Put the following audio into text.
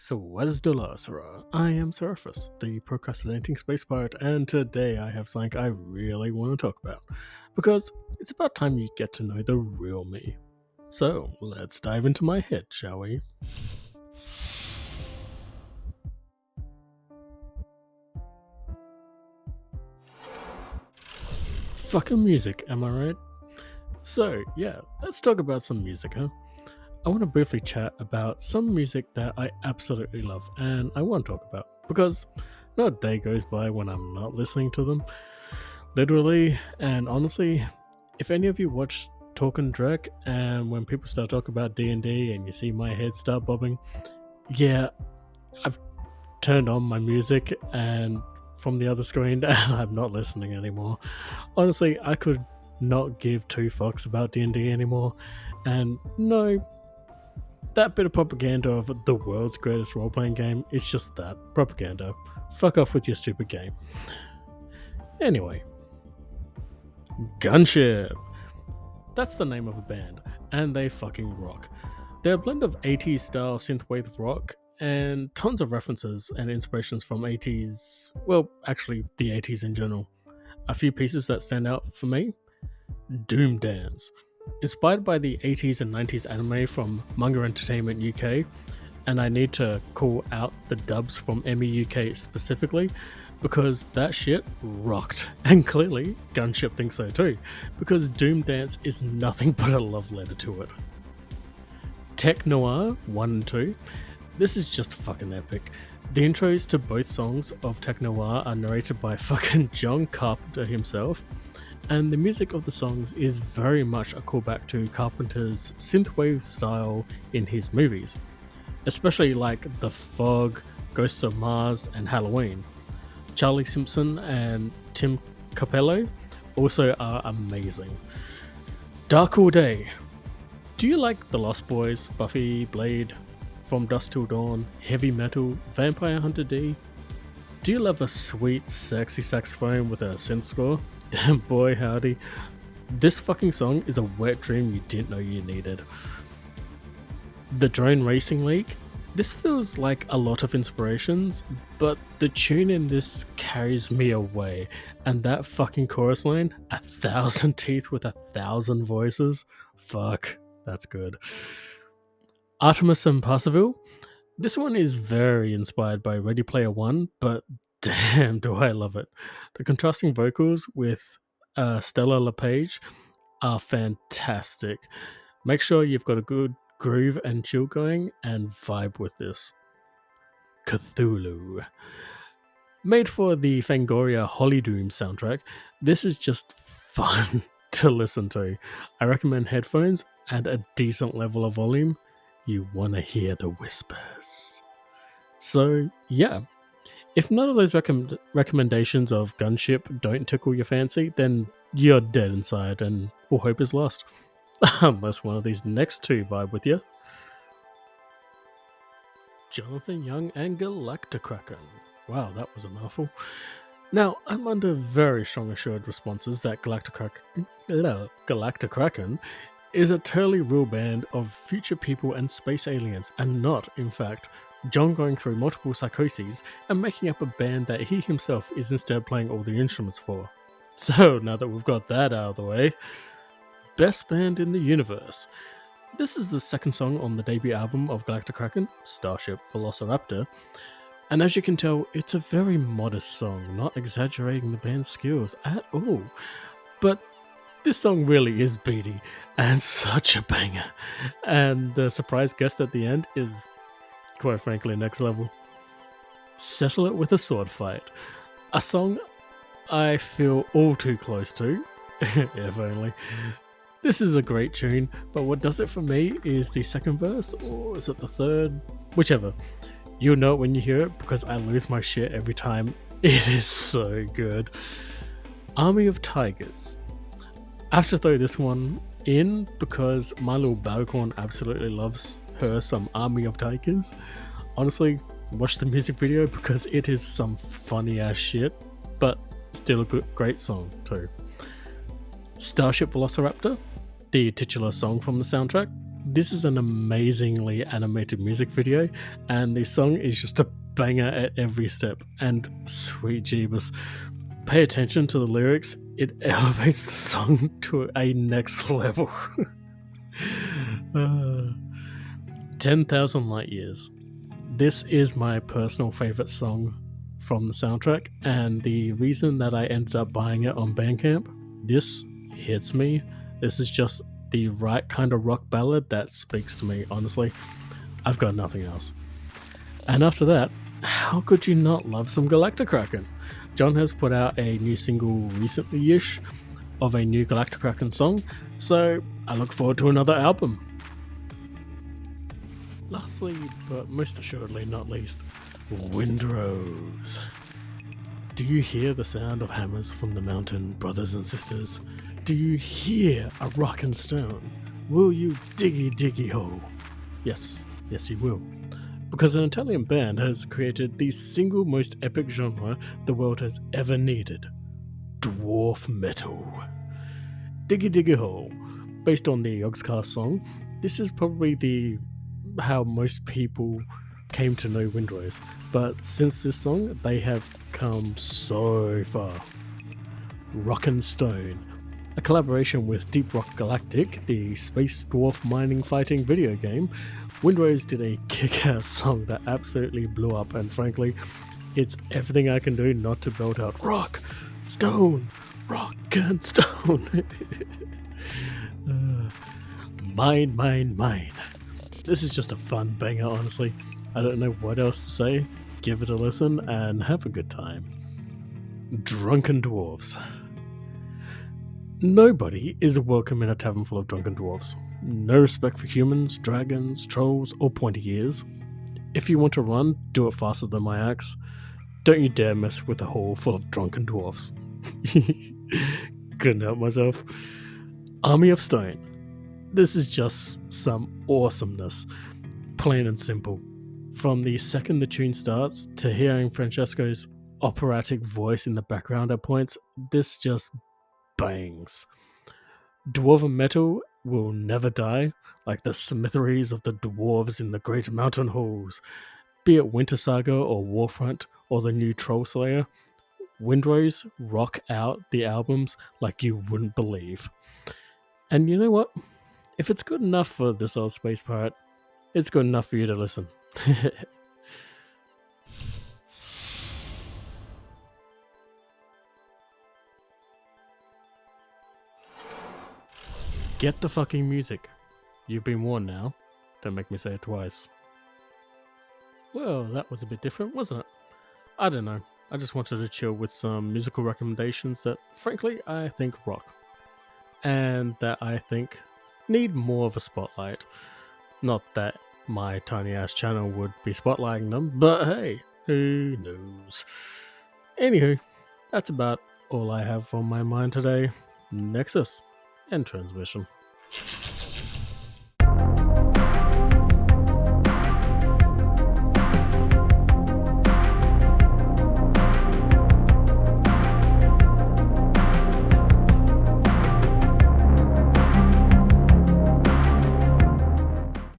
Swazdulosra. I am Surface, the procrastinating space pirate, and today I have something I really want to talk about. Because it's about time you get to know the real me. So, let's dive into my head, shall we? Fucking music, am I right? So, yeah, let's talk about some music, huh? I want to briefly chat about some music that I absolutely love and I want to talk about because not a day goes by when I'm not listening to them. Literally and honestly, if any of you watch Talk and Drek and when people start talking about D&D and you see my head start bobbing, yeah, I've turned on my music and from the other screen and I'm not listening anymore. Honestly, I could not give two fucks about D&D anymore. And no, that bit of propaganda of the world's greatest role playing game is just that propaganda. Fuck off with your stupid game. Anyway, Gunship. That's the name of a band, and they fucking rock. They're a blend of 80s style synthwave rock and tons of references and inspirations from 80s, well, actually, the 80s in general. A few pieces that stand out for me: Doom Dance. Inspired by the 80s and 90s anime from Manga Entertainment UK, and I need to call out the dubs from Emmy UK specifically because that shit rocked. And clearly, Gunship thinks so too, because Doom Dance is nothing but a love letter to it. Tech Noir 1 and 2. This is just fucking epic. The intros to both songs of Tech Noir are narrated by fucking John Carpenter himself, and the music of the songs is very much a callback to Carpenter's synthwave style in his movies, especially like The Fog, Ghosts of Mars, and Halloween. Charlie Simpson and Tim Capello also are amazing. Dark All Day. Do you like The Lost Boys, Buffy, Blade, From Dusk Till Dawn, Heavy Metal, Vampire Hunter D? Do you love a sweet, sexy saxophone with a synth score? Boy howdy, this fucking song is a wet dream you didn't know you needed. The Drone Racing League. This feels like a lot of inspirations, but the tune in this carries me away. And that fucking chorus line, 1,000 teeth with 1,000 voices, fuck, that's good. Artemis and Parsival. This one is very inspired by Ready Player One, but damn, do I love it. The contrasting vocals with Stella LePage are fantastic. Make sure you've got a good groove and chill going and vibe with this. Cthulhu. Made for the Fangoria Holydoom soundtrack, this is just fun to listen to. I recommend headphones and a decent level of volume. You want to hear the whispers. So, yeah. If none of those recommendations of Gunship don't tickle your fancy, then you're dead inside and all hope is lost. Unless one of these next two vibe with you. Jonathan Young and Galacticraken. Wow, that was a mouthful. Now, I'm under very strong assured responses that Galacticraken is a totally real band of future people and space aliens, and not, in fact, John going through multiple psychoses and making up a band that he himself is instead playing all the instruments for. So, now that we've got that out of the way, best band in the universe. This is the second song on the debut album of Galacticraken, Starship Velociraptor, and as you can tell, it's a very modest song, not exaggerating the band's skills at all. But this song really is beaty, and such a banger. And the surprise guest at the end is, quite frankly, next level. Settle It With a Sword Fight. A song I feel all too close to, if only. This is a great tune, but what does it for me is the second verse, or is it the third? Whichever. You'll know it when you hear it, because I lose my shit every time. It is so good. Army of Tigers. I have to throw this one in, because my little Balcorn absolutely loves her some Army of Tigers. Honestly, watch the music video, because it is some funny ass shit, but still a great song too. Starship Velociraptor, the titular song from the soundtrack. This is an amazingly animated music video, and the song is just a banger at every step. And sweet Jeebus, pay attention to the lyrics, it elevates the song to a next level. 10,000 Light Years. This is my personal favorite song from the soundtrack, and the reason that I ended up buying it on Bandcamp, this hits me. This is just the right kind of rock ballad that speaks to me, honestly. I've got nothing else. And after that, how could you not love some Galacticraken? John has put out a new single recently-ish of a new Galacticraken song, so I look forward to another album. Lastly, but most assuredly not least, Windrose. Do you hear the sound of hammers from the mountain, brothers and sisters? Do you hear a rock and stone? Will you diggy diggy hole? Yes, yes you will. Because an Italian band has created the single most epic genre the world has ever needed. Dwarf metal. Diggy diggy hole. Based on the Yogscast song, this is probably how most people came to know Windrose, but since this song, they have come so far. Rock and Stone, a collaboration with Deep Rock Galactic, the space dwarf mining fighting video game. Windrose did a kick-ass song that absolutely blew up, and frankly, it's everything I can do not to belt out rock, stone, rock and stone. Mine, mine, mine. This is just a fun banger, honestly. I don't know what else to say. Give it a listen and have a good time. Drunken Dwarves. Nobody is welcome in a tavern full of drunken dwarves. No respect for humans, dragons, trolls, or pointy ears. If you want to run, do it faster than my axe. Don't you dare mess with a hall full of drunken dwarves. Couldn't help myself. Army of Stone. This is just some awesomeness, plain and simple. From the second the tune starts to hearing Francesco's operatic voice in the background at points, this just bangs. Dwarven metal will never die, like the smitheries of the dwarves in the great mountain halls. Be it Winter Saga or Warfront or the new Troll Slayer, Windrose rock out the albums like you wouldn't believe. And you know what? If it's good enough for this old space pirate, it's good enough for you to listen. Get the fucking music. You've been warned now. Don't make me say it twice. Well, that was a bit different, wasn't it? I don't know. I just wanted to chill with some musical recommendations that, frankly, I think rock. And that I think need more of a spotlight. Not that my tiny ass channel would be spotlighting them, but hey, who knows? Anywho, that's about all I have on my mind today. Nexus and transmission.